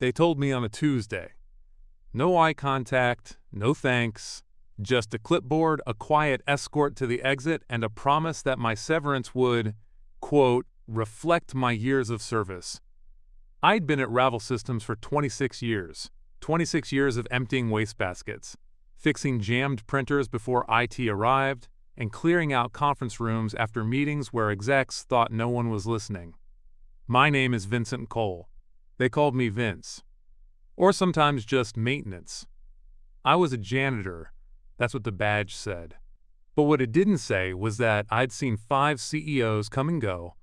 They told me on a Tuesday. No eye contact, no thanks, just a clipboard, a quiet escort to the exit, and a promise that my severance would, quote, reflect my years of service. I'd been at Ravel Systems for 26 years. 26 years of emptying wastebaskets, fixing jammed printers before IT arrived, and clearing out conference rooms after meetings where execs thought no one was listening. My name is Vincent Cole. They called me Vince. Or sometimes just maintenance. I was a janitor. That's what the badge said. But what it didn't say was that I'd seen 5 CEOs come and go,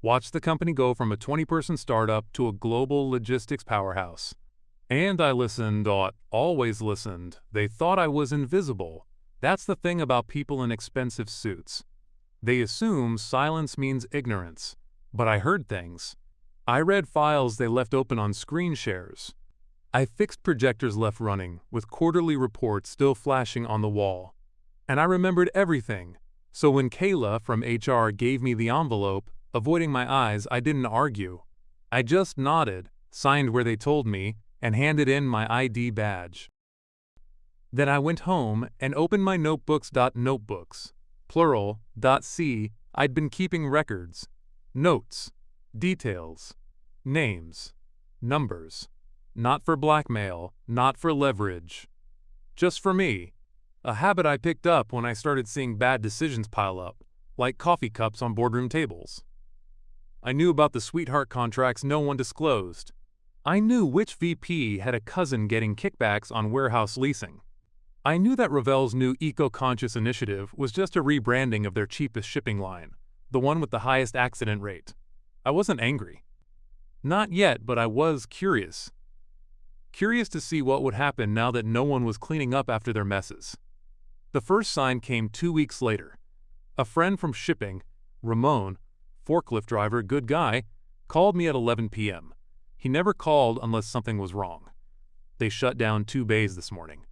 watched the company go from a 20-person startup to a global logistics powerhouse. And I listened, always listened. They thought I was invisible. That's the thing about people in expensive suits. They assume silence means ignorance. But I heard things. I read files they left open on screen shares. I fixed projectors left running, with quarterly reports still flashing on the wall. And I remembered everything. So when Kayla from HR gave me the envelope, avoiding my eyes, I didn't argue. I just nodded, signed where they told me, and handed in my ID badge. Then I went home and opened my notebooks, plural, .c. I'd been keeping records, notes, details, names, numbers. Not for blackmail, not for leverage. Just for me. A habit I picked up when I started seeing bad decisions pile up, like coffee cups on boardroom tables. I knew about the sweetheart contracts no one disclosed. I knew which VP had a cousin getting kickbacks on warehouse leasing. I knew that Ravel's new eco-conscious initiative was just a rebranding of their cheapest shipping line, the one with the highest accident rate. I wasn't angry. Not yet, but I was curious. Curious to see what would happen now that no one was cleaning up after their messes. The first sign came 2 weeks later. A friend from shipping, Ramon, forklift driver, good guy, called me at 11 p.m. He never called unless something was wrong. They shut down 2 bays this morning.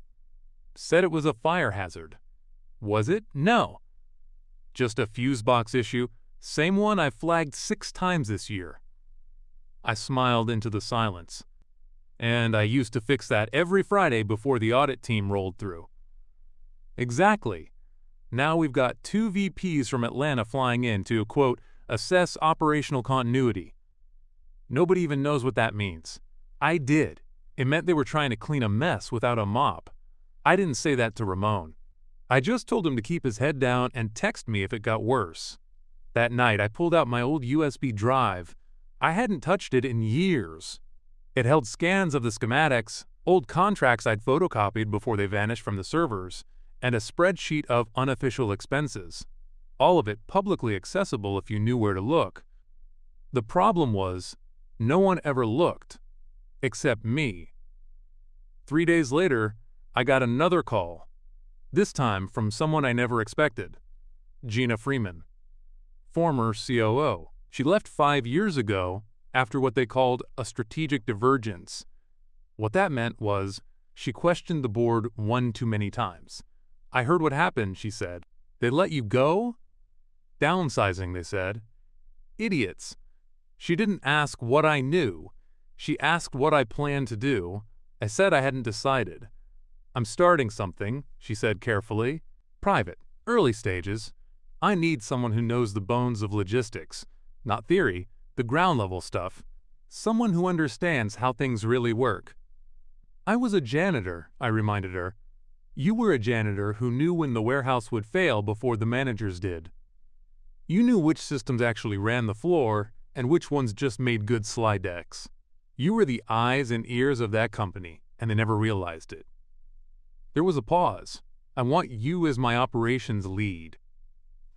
Said it was a fire hazard. Was it? No. Just a fuse box issue, same one I flagged 6 times this year. I smiled into the silence. And I used to fix that every Friday before the audit team rolled through. Exactly. Now we've got 2 VPs from Atlanta flying in to, quote, assess operational continuity. Nobody even knows what that means. I did. It meant they were trying to clean a mess without a mop. I didn't say that to Ramon. I just told him to keep his head down and text me if it got worse. That night I pulled out my old USB drive. I hadn't touched it in years. It held scans of the schematics, old contracts I'd photocopied before they vanished from the servers, and a spreadsheet of unofficial expenses. All of it publicly accessible if you knew where to look. The problem was, no one ever looked, except me. 3 days later, I got another call, this time from someone I never expected, Gina Freeman, former COO. She left 5 years ago after what they called a strategic divergence. What that meant was she questioned the board 1 too many times. I heard what happened, she said. They let you go? Downsizing, they said. Idiots. She didn't ask what I knew. She asked what I planned to do. I said I hadn't decided. I'm starting something, she said carefully. Private, early stages. I need someone who knows the bones of logistics, not theory, the ground level stuff. Someone who understands how things really work. I was a janitor, I reminded her. You were a janitor who knew when the warehouse would fail before the managers did. You knew which systems actually ran the floor and which ones just made good slide decks. You were the eyes and ears of that company, and they never realized it. There was a pause. I want you as my operations lead.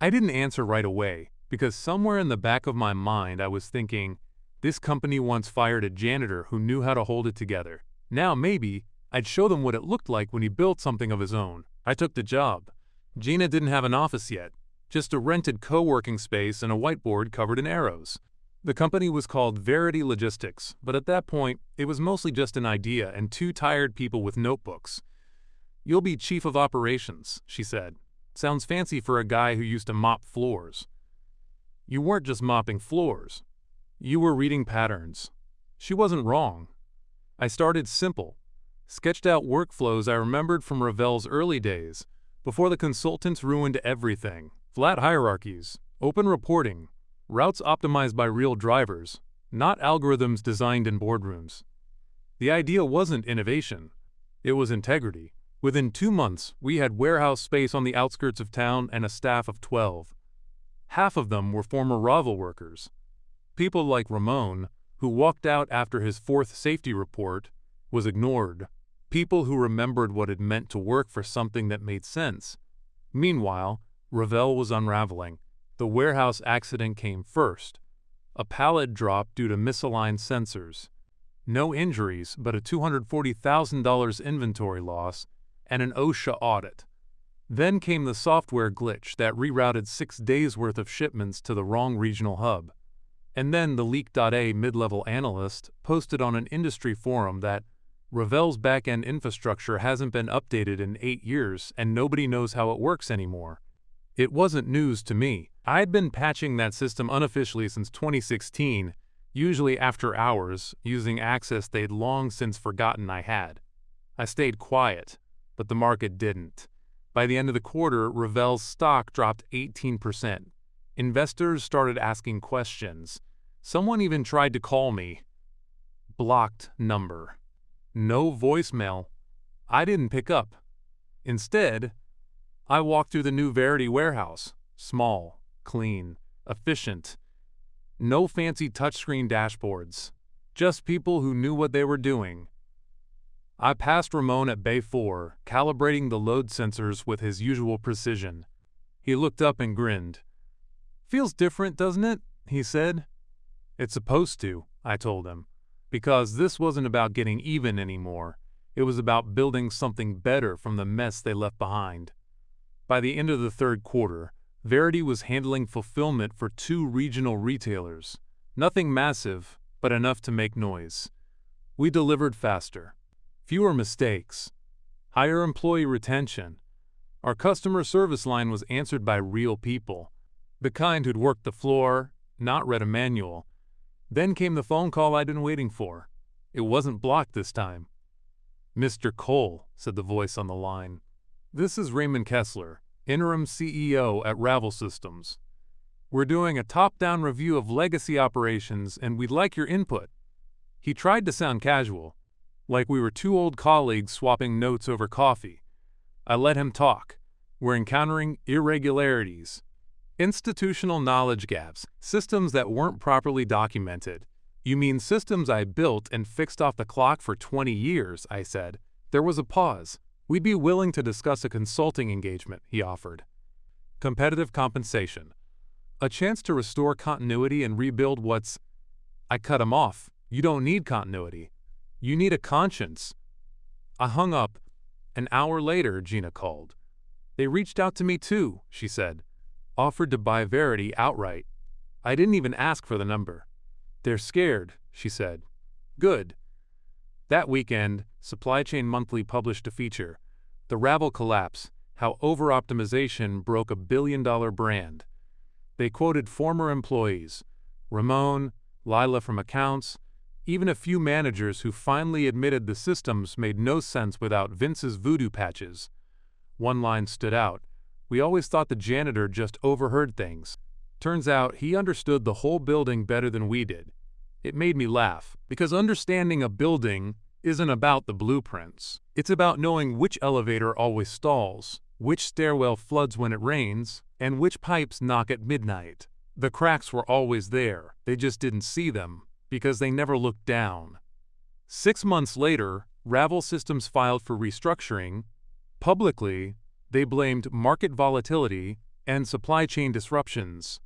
I didn't answer right away, because somewhere in the back of my mind I was thinking, this company once fired a janitor who knew how to hold it together. Now maybe I'd show them what it looked like when he built something of his own. I took the job. Gina didn't have an office yet, just a rented co-working space and a whiteboard covered in arrows. The company was called Verity Logistics, but at that point, it was mostly just an idea and 2 tired people with notebooks. You'll be chief of operations, she said. Sounds fancy for a guy who used to mop floors. You weren't just mopping floors. You were reading patterns. She wasn't wrong. I started simple, sketched out workflows I remembered from Ravel's early days, before the consultants ruined everything. Flat hierarchies, open reporting, routes optimized by real drivers, not algorithms designed in boardrooms. The idea wasn't innovation, it was integrity. Within 2 months, we had warehouse space on the outskirts of town and a staff of 12. Half of them were former Ravel workers. People like Ramon, who walked out after his 4th safety report, was ignored. People who remembered what it meant to work for something that made sense. Meanwhile, Ravel was unraveling. The warehouse accident came first. A pallet dropped due to misaligned sensors. No injuries, but a $240,000 inventory loss and an OSHA audit. Then came the software glitch that rerouted 6 days' worth of shipments to the wrong regional hub. And then the Leak.A mid-level analyst posted on an industry forum that Ravel's back-end infrastructure hasn't been updated in 8 years and nobody knows how it works anymore. It wasn't news to me. I'd been patching that system unofficially since 2016, usually after hours, using access they'd long since forgotten I had. I stayed quiet, but the market didn't. By the end of the quarter, Ravel's stock dropped 18%. Investors started asking questions. Someone even tried to call me. Blocked number. No voicemail. I didn't pick up. Instead, I walked through the new Verity warehouse. Small, clean, efficient. No fancy touchscreen dashboards. Just people who knew what they were doing. I passed Ramon at Bay 4, calibrating the load sensors with his usual precision. He looked up and grinned. "Feels different, doesn't it?" he said. "It's supposed to," I told him, because this wasn't about getting even anymore. It was about building something better from the mess they left behind. By the end of the 3rd quarter, Verity was handling fulfillment for 2 regional retailers. Nothing massive, but enough to make noise. We delivered faster. Fewer mistakes. Higher employee retention. Our customer service line was answered by real people. The kind who'd worked the floor, not read a manual. Then came the phone call I'd been waiting for. It wasn't blocked this time. "Mr. Cole," said the voice on the line. "This is Raymond Kessler, interim CEO at Ravel Systems. We're doing a top-down review of legacy operations and we'd like your input." He tried to sound casual, like we were 2 old colleagues swapping notes over coffee. I let him talk. "We're encountering irregularities, institutional knowledge gaps, systems that weren't properly documented." "You mean systems I built and fixed off the clock for 20 years, I said. There was a pause. "We'd be willing to discuss a consulting engagement," he offered. Competitive compensation. A chance to restore continuity and rebuild what's... I cut him off. "You don't need continuity. You need a conscience." I hung up. An hour later, Gina called. "They reached out to me too," she said. "Offered to buy Verity outright. I didn't even ask for the number." "They're scared," she said. "Good." That weekend, Supply Chain Monthly published a feature, "The Ravel Collapse: How Over-Optimization Broke a Billion-Dollar Brand." They quoted former employees, Ramon, Lila from accounts, even a few managers who finally admitted the systems made no sense without Vince's voodoo patches. One line stood out. "We always thought the janitor just overheard things. Turns out he understood the whole building better than we did." It made me laugh, because understanding a building isn't about the blueprints. It's about knowing which elevator always stalls, which stairwell floods when it rains, and which pipes knock at midnight. The cracks were always there. They just didn't see them, because they never looked down. 6 months later, Ravel Systems filed for restructuring. Publicly, they blamed market volatility and supply chain disruptions.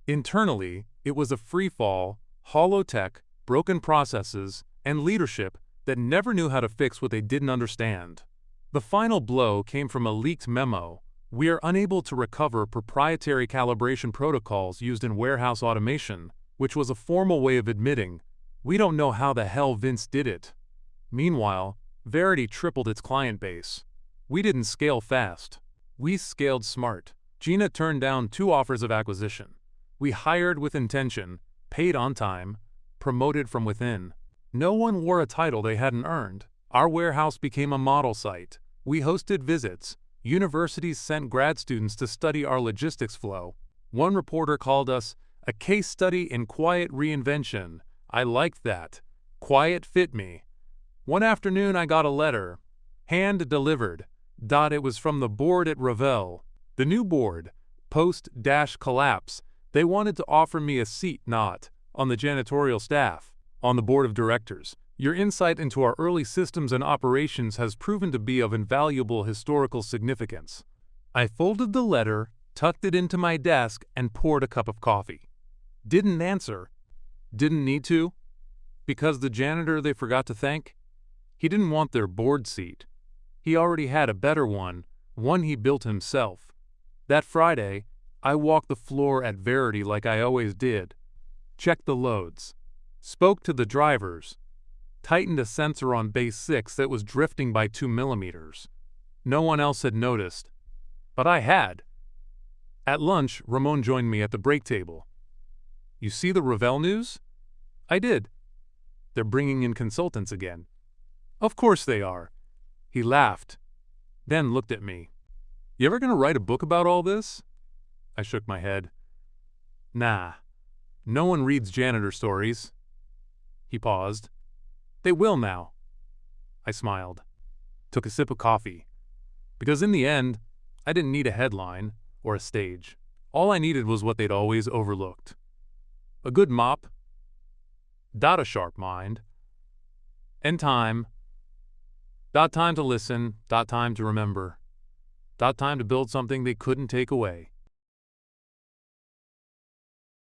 Internally, it was a free-fall, hollow tech, broken processes, and leadership that never knew how to fix what they didn't understand. The final blow came from a leaked memo. "We are unable to recover proprietary calibration protocols used in warehouse automation," which was a formal way of admitting, "We don't know how the hell Vince did it." Meanwhile, Verity tripled its client base. We didn't scale fast. We scaled smart. Gina turned down 2 offers of acquisition. We hired with intention, paid on time, promoted from within. No one wore a title they hadn't earned. Our warehouse became a model site. We hosted visits. Universities sent grad students to study our logistics flow. One reporter called us a case study in quiet reinvention. I liked that. Quiet fit me. One afternoon I got a letter. Hand-delivered. It was from the board at Ravel. The new board. Post-collapse. They wanted to offer me a seat not on the janitorial staff, on the board of directors. Your insight into our early systems and operations has proven to be of invaluable historical significance. I folded the letter, tucked it into my desk, and poured a cup of coffee. Didn't answer. Didn't need to. Because the janitor they forgot to thank? He didn't want their board seat. He already had a better one he built himself. That Friday, I walked the floor at Verity like I always did. Checked the loads. Spoke to the drivers. Tightened a sensor on base 6 that was drifting by 2 millimeters. No one else had noticed. But I had. At lunch, Ramon joined me at the break table. You see the Ravel news? I did. They're bringing in consultants again. Of course they are. He laughed, then looked at me. You ever gonna write a book about all this? I shook my head. Nah. No one reads janitor stories. He paused. They will now. I smiled. Took a sip of coffee. Because in the end, I didn't need a headline or a stage. All I needed was what they'd always overlooked. A good mop. A sharp mind. And time. Time to listen. Time to remember. Time to build something they couldn't take away.